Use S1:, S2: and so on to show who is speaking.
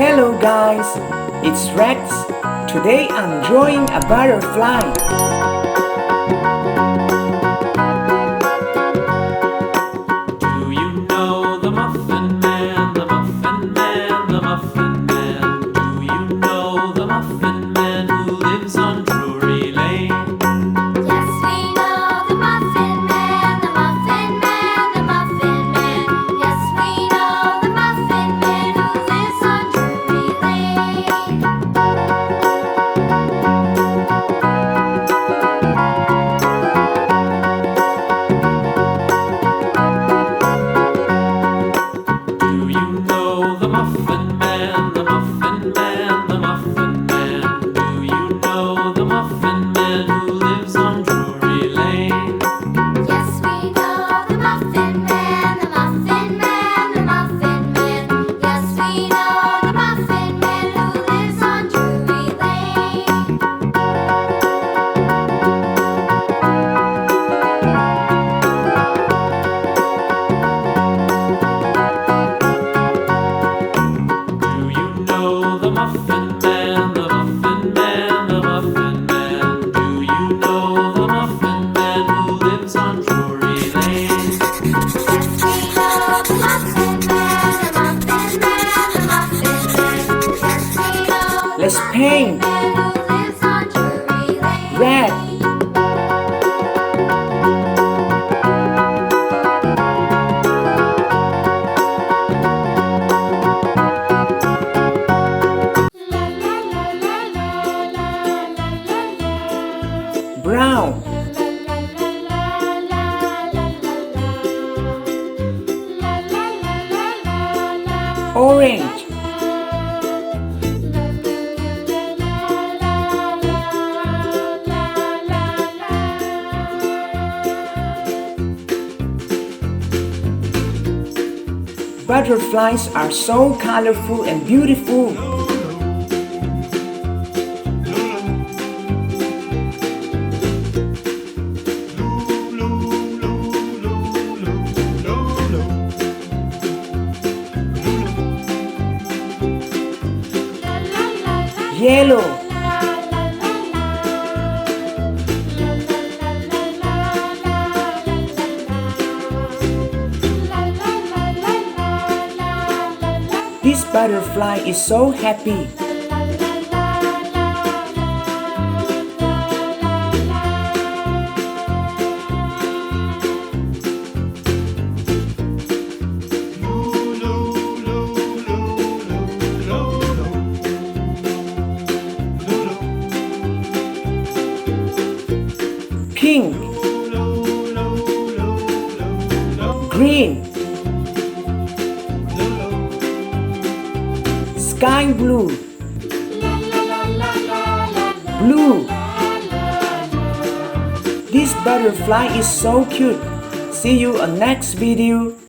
S1: Hello guys, it's Rex. Today I'm drawing a butterfly.
S2: Do you know the Muffin Man, the Muffin Man, the Muffin Man? Do you know the Muffin Man who lives on Drury Lane?
S3: Yes, we know the Muffin Man, the Muffin Man, the Muffin Man. Yes, we know the Muffin Man who lives on Drury Lane.
S2: Do you know the Muffin Man, the Muffin Man, the Muffin Man? Do you know the Muffin Man who lives on Drury Lane?
S3: Yes, we know the Muffin Man, the Muffin Man, the Muffin Man. Yes, we know the Muffin Man who lives on Drury Lane.
S2: Do you know the Muffin Man, the Muffin Man, the Muffin Man? Do you know the Muffin Man who lives on Drury Lane?
S3: Yes, we know the Muffin Man, the Muffin Man, the Muffin Man. Yes, we know the
S1: Let's paint.
S3: man who lives on Drury Lane.
S1: Red. Brown. Orange. Butterflies are so colorful and beautiful. Yellow. This butterfly is so happy. Pink. Green. Sky blue. Blue. This butterfly is so cute. See you on next video.